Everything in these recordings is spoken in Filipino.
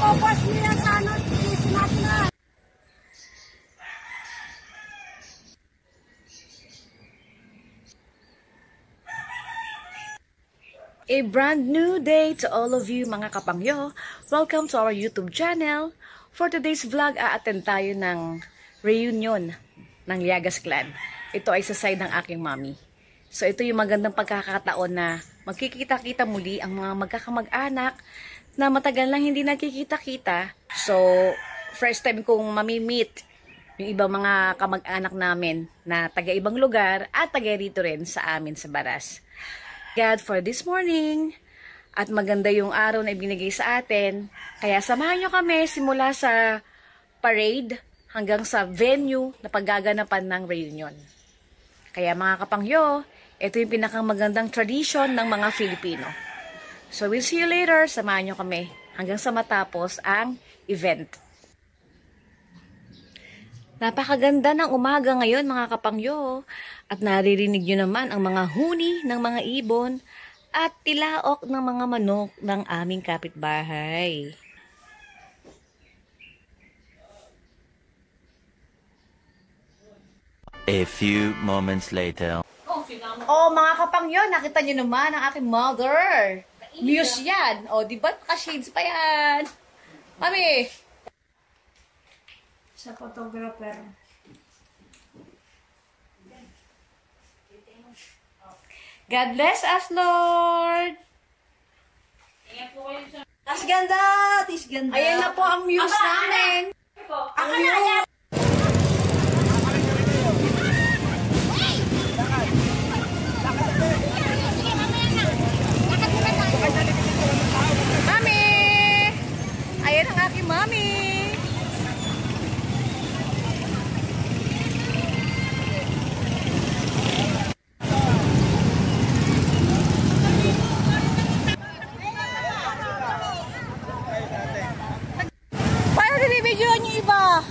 Focus niya sa ano, national. A brand new day to all of you mga kapangyo. Welcome to our YouTube channel. For today's vlog, a-attend tayo ng reunion ng Llagas Clan. Ito ay sa side ng aking mommy. So ito yung magandang pagkakataon na magkikita-kita muli ang mga magkakamag-anak na matagal lang hindi nagkikita-kita. So first time kong mami-meet yung ibang mga kamag-anak namin na taga-ibang lugar at taga rito rin sa amin sa Baras. God for this morning at maganda yung araw na ibinigay sa atin, kaya samahan nyo kami simula sa parade hanggang sa venue na paggaganapan ng reunion. Kaya mga kapangyo, ito yung pinakang magandang tradition ng mga Filipino. So we'll see you later, samahan nyo kami hanggang sa matapos ang event. Napakaganda ng umaga ngayon mga kapangyo at naririnig nyo naman ang mga huni ng mga ibon at tilaok ng mga manok ng aming kapitbahay. A few moments later. Oh mga kapangyo, nakita nyo naman ang aking mother. Muse yan. O, diba? Ka-shades pa yan. Mami! Sa photographer. God bless us, Lord! Tas ganda! Tis ganda! Ayan na po ang muse namin. Ako na! Mami! Ayan ang aking mami. Paano dinibidyoan yung iba?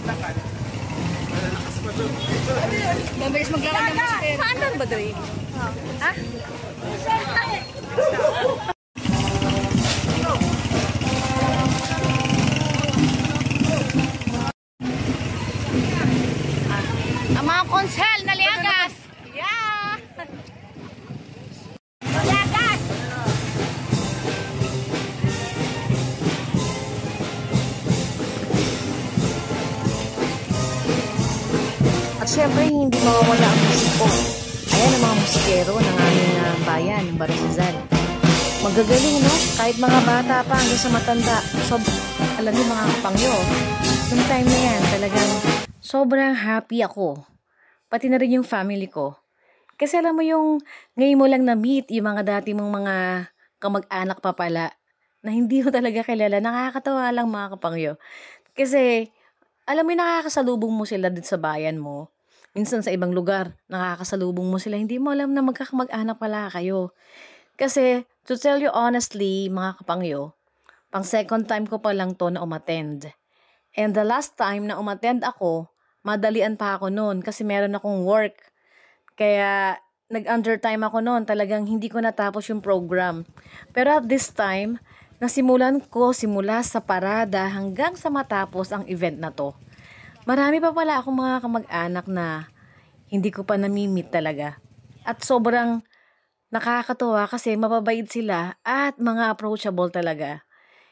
Lakad po. Mabilis maglakad ng master. Saan ba dali? Ha? Ang mga konsel na Llagas. Yeah! Llagas! At syempre, hindi mawawala ang musiko. Ayan ang mga musikero ng aming bayan, ng Baras. Magagaling, no? Kahit mga bata pa hanggang sa matanda. So, alam niyo mga kapangyo, yung time na yan, talagang sobrang happy ako. Pati na rin yung family ko. Kasi alam mo yung ngayon mo lang na-meet yung mga dati mong mga kamag-anak pa pala na hindi mo talaga kilala. Nakakatawa lang mga kapangyo. Kasi alam mo yung nakakasalubong mo sila dito sa bayan mo. Minsan sa ibang lugar, nakakasalubong mo sila. Hindi mo alam na magkakamag-anak pala kayo. Kasi to tell you honestly mga kapangyo, pang second time ko pa lang to na umattend. And the last time na umattend ako, madalian pa ako noon kasi meron akong work. Kaya nag-undertime ako noon. Talagang hindi ko natapos yung program. Pero at this time, nasimulan ko simula sa parada hanggang sa matapos ang event na to. Marami pa pala akong mga kamag-anak na hindi ko pa nami-meet talaga. At sobrang nakakatuwa kasi mababait sila at mga approachable talaga.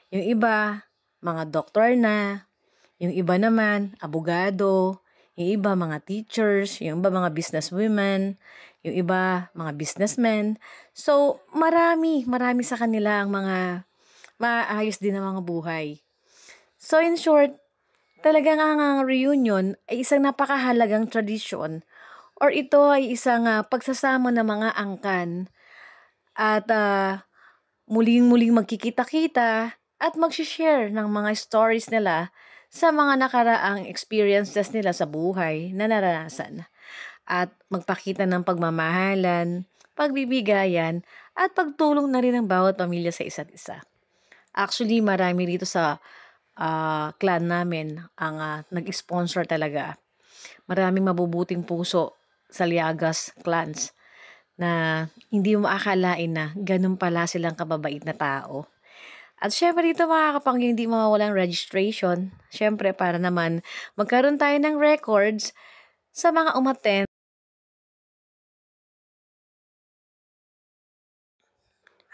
Yung iba, mga doktor na. Yung iba naman, abogado. Yung iba, mga teachers. Yung iba, mga businesswomen. Yung iba, mga businessmen. So, marami sa kanila ang mga maayos din ang mga buhay. So, in short, talagang ang reunion ay isang napakahalagang tradisyon or ito ay isang pagsasama ng mga angkan at muling-muling magkikita-kita at mag-share ng mga stories nila sa mga nakaraang experiences nila sa buhay na naranasan. at magpakita ng pagmamahalan, pagbibigayan, at pagtulong na rin ng bawat pamilya sa isa't isa. Actually, marami rito sa clan namin ang nag-sponsor talaga. Maraming mabubuting puso sa Liagas clans na hindi mo akalain na ganun pala silang kababait na tao. At syempre dito mga kapangyo, hindi mawawalang registration. Syempre para naman magkaroon tayo ng records sa mga umattend.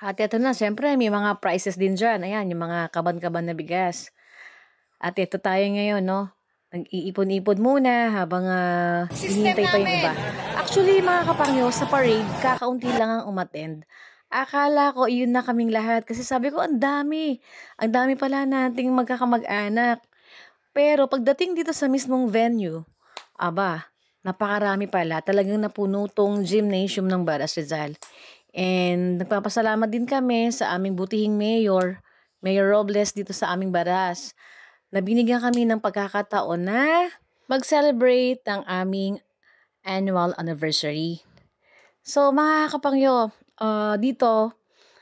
At ito na, syempre may mga prices din dyan. Ayan, yung mga kaban-kaban na bigas. At ito tayo ngayon, no? Nag-iipon-ipon muna habang hinihintay pa yung iba. Actually, mga kapangyo, sa parade, kakaunti lang ang umattend. Akala ko, yun na kaming lahat. Kasi sabi ko, ang dami. Ang dami pala nating magkakamag-anak. Pero pagdating dito sa mismong venue, aba, napakarami pala. Talagang napuno tong gymnasium ng Baras Rizal. And nagpapasalamat din kami sa aming butihing mayor, Mayor Robles dito sa aming Baras, na binigyan kami ng pagkakataon na mag-celebrate ng aming annual anniversary. So mga kapangyo, dito,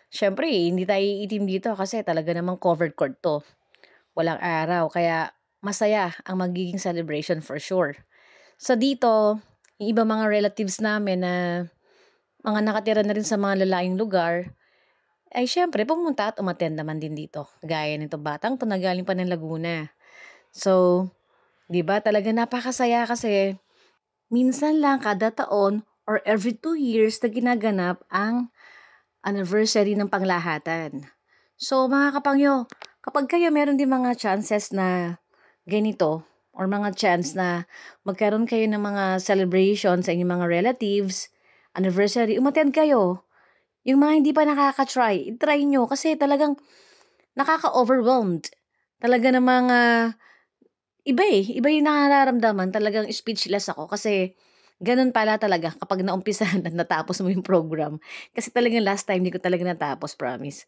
syempre hindi tayo iitim dito kasi talaga namang covered court to. Walang araw, kaya masaya ang magiging celebration for sure. So dito, yung iba mga relatives namin na mga nakatira na rin sa mga lalaking lugar, ay syempre pumunta at umattend naman din dito. Gaya nito batang to, nagaling pa ng Laguna. So, di ba talaga napakasaya kasi minsan lang kada taon or every 2 years na ginaganap ang anniversary ng panglahatan. So mga kapangyo, kapag kayo meron din mga chances na ganito or mga chance na magkaroon kayo ng mga celebration sa inyong mga relatives, anniversary, umattend kayo. Yung mga hindi pa nakaka-try, try nyo kasi talagang nakaka-overwhelmed. Talaga namang iba yung nararamdaman. Talagang speechless ako kasi ganun pala talaga kapag naumpisahan at natapos mo yung program. Kasi talagang last time, hindi ko talaga natapos, promise.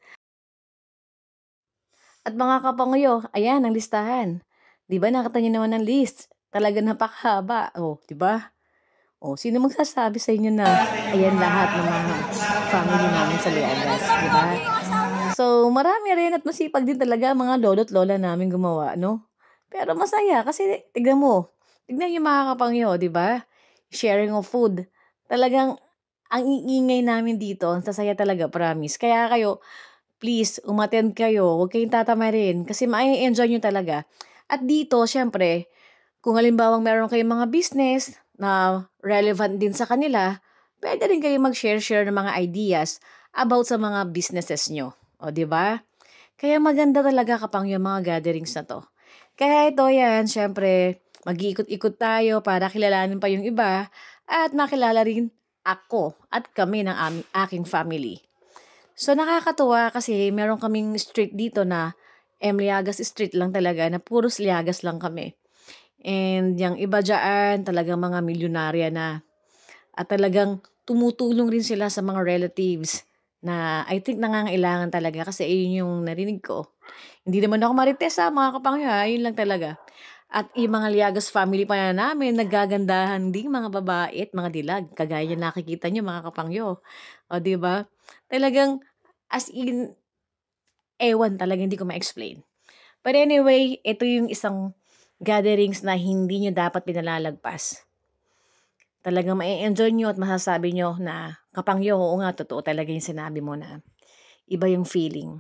At mga kapangyo, ayan ang listahan. Di ba nakita nyo naman ang list? Talaga napakahaba. Oh, di ba? Oh, sino magsasabi sa inyo na ayan lahat ng mga family namin sa Liagas, di ba? So, marami rin at masipag din talaga mga lolo't lola namin gumawa, no? Pero masaya kasi tignan mo. Tignan yung mga kapangyo, di ba? Sharing of food. Talagang ang iingay namin dito, sasaya talaga, promise. Kaya kayo, please, umattend kayo. Huwag kayong tatamarin kasi ma-enjoy nyo talaga. At dito, syempre, kung halimbawang meron kayong mga business na relevant din sa kanila, pwede rin kayo mag-share ng mga ideas about sa mga businesses nyo. O, di ba? Kaya maganda talaga kapang yung mga gatherings na to. Kaya ito yan, syempre, mag-iikot-ikot tayo para kilalanin pa yung iba at makilala rin ako at kami ng aking family. So, nakakatuwa kasi meron kaming street dito na Liagas Street lang talaga na puros Liagas lang kami. And yung iba dyan, talagang mga milyonarya na. At talagang tumutulong rin sila sa mga relatives na I think nangangailangan talaga kasi ayun yung narinig ko. Hindi naman ako marites mga kapangyo, yun lang talaga. At yung mga Liagas family pa na namin, nagagandahan ding mga babae at mga dilag. Kagaya yung nakikita nyo mga kapangyo. O diba? Talagang as in, ewan talaga, hindi ko ma-explain. But anyway, ito yung isang gatherings na hindi nyo dapat pinalalagpas. Talagang ma-enjoy nyo at masasabi nyo na kapangyo, oo nga, totoo talaga yung sinabi mo na iba yung feeling.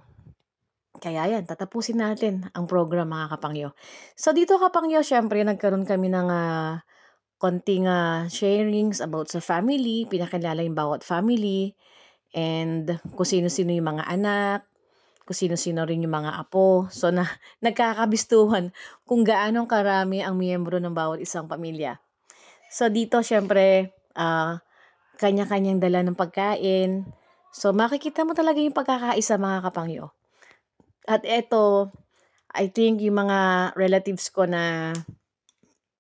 Kaya yan, tatapusin natin ang program mga kapangyo. So dito kapangyo, syempre nagkaroon kami ng konting sharings about sa family, pinakilala yung bawat family, and kung sino-sino yung mga anak, kung sino-sino rin yung mga apo. So, nagkakabistuhan kung gaano karami ang miyembro ng bawat isang pamilya. So, dito, syempre, kanya-kanyang dala ng pagkain. So, makikita mo talaga yung pagkakaisa mga kapangyo. At eto, I think yung mga relatives ko na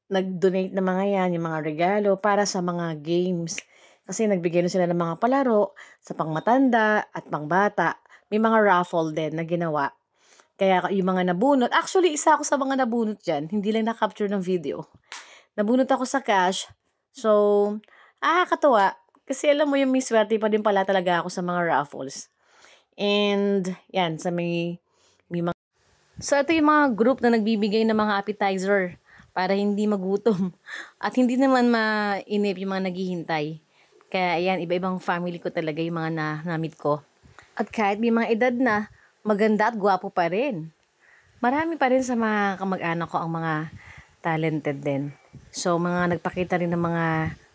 nag-donate na mga yan, yung mga regalo para sa mga games. Kasi nagbigay na sila ng mga palaro sa pangmatanda at pangbata. May mga raffle din na ginawa. Kaya yung mga nabunot, actually isa ako sa mga nabunot dyan, hindi lang na-capture ng video. Nabunot ako sa cash. So, Katuwa. Kasi alam mo yung may swerte pa din pala talaga ako sa mga raffles. And, yan, So, ito yung mga group na nagbibigay ng mga appetizer para hindi magutom. At hindi naman mainip yung mga naghihintay. Kaya, ayan, iba-ibang family ko talaga yung mga na-meet ko. At kahit may mga edad na, maganda at gwapo pa rin. Marami pa rin sa mga kamag-anak ko ang mga talented din. So, mga nagpakita rin ng mga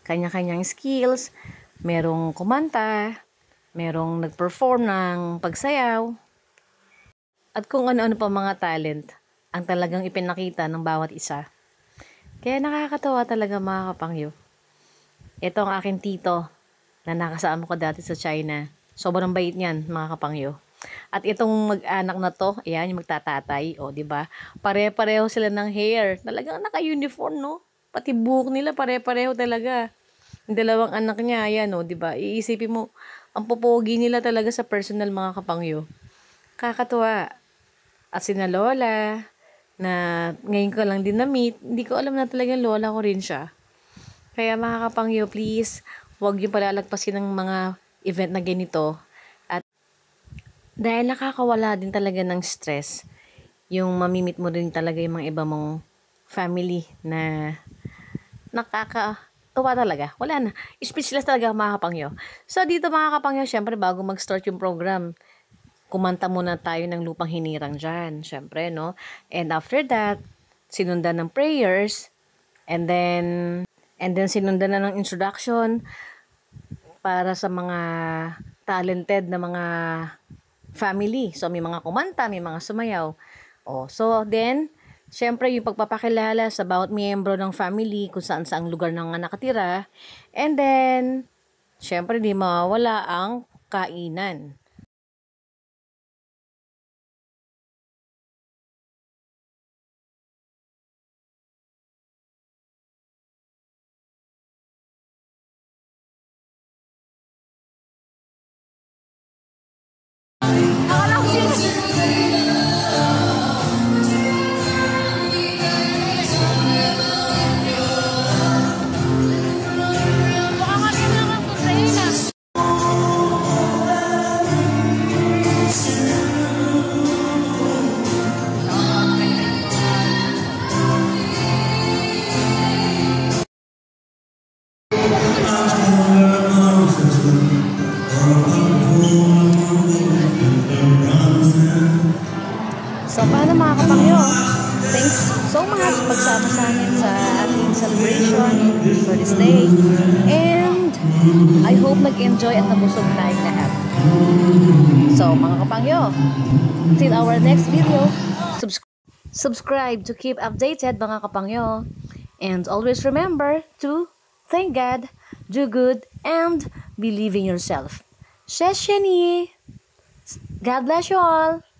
kanya-kanyang skills. Merong kumanta, merong nag-perform ng pagsayaw. At kung ano-ano pa mga talent ang talagang ipinakita ng bawat isa. Kaya nakakatawa talaga mga kapangyo. Ito ang aking tito na nakasama ko dati sa China. Sobrang bait niyan mga kapangyo. At itong mag-anak na to, ayan, yung magtatatay, o, diba? Pare-pareho sila ng hair. Talagang naka-uniform, no? Pati buhok nila, pare-pareho talaga. Yung dalawang anak niya, ayan, o, diba? Iisipin mo, ang popogi nila talaga sa personal, mga kapangyo. Kakatuwa. At sina lola, na ngayon ko lang din na-meet, hindi ko alam na talagang lola ko rin siya. Kaya mga kapangyo, please, huwag yung palalagpasin ng mga event na ganito. Dahil nakakawala din talaga ng stress, yung mamimit mo rin talaga yung mga iba mong family na nakakatawa talaga. Wala na. Speechless talaga mga kapangyo. So dito mga kapangyo, syempre bago mag-start yung program, kumanta muna tayo ng Lupang Hinirang dyan. Syempre, no? And after that, sinundan ng prayers, and then sinundan na ng introduction para sa mga talented na mga family. So, may mga kumanta, may mga sumayaw. So then, syempre, yung pagpapakilala sa bawat miyembro ng family, kung saan-saang lugar nang nakatira. And then, syempre, di mawawala ang kainan. So, paano mga kapangyo? Thanks so much pagsama sa amin sa ating celebration for this day. And I hope nag-enjoy at nabusog tayong lahat. So, mga kapangyo, till our next video, subscribe to keep updated mga kapangyo. And always remember to thank God, do good, and believe in yourself. Shesheni! God bless you all!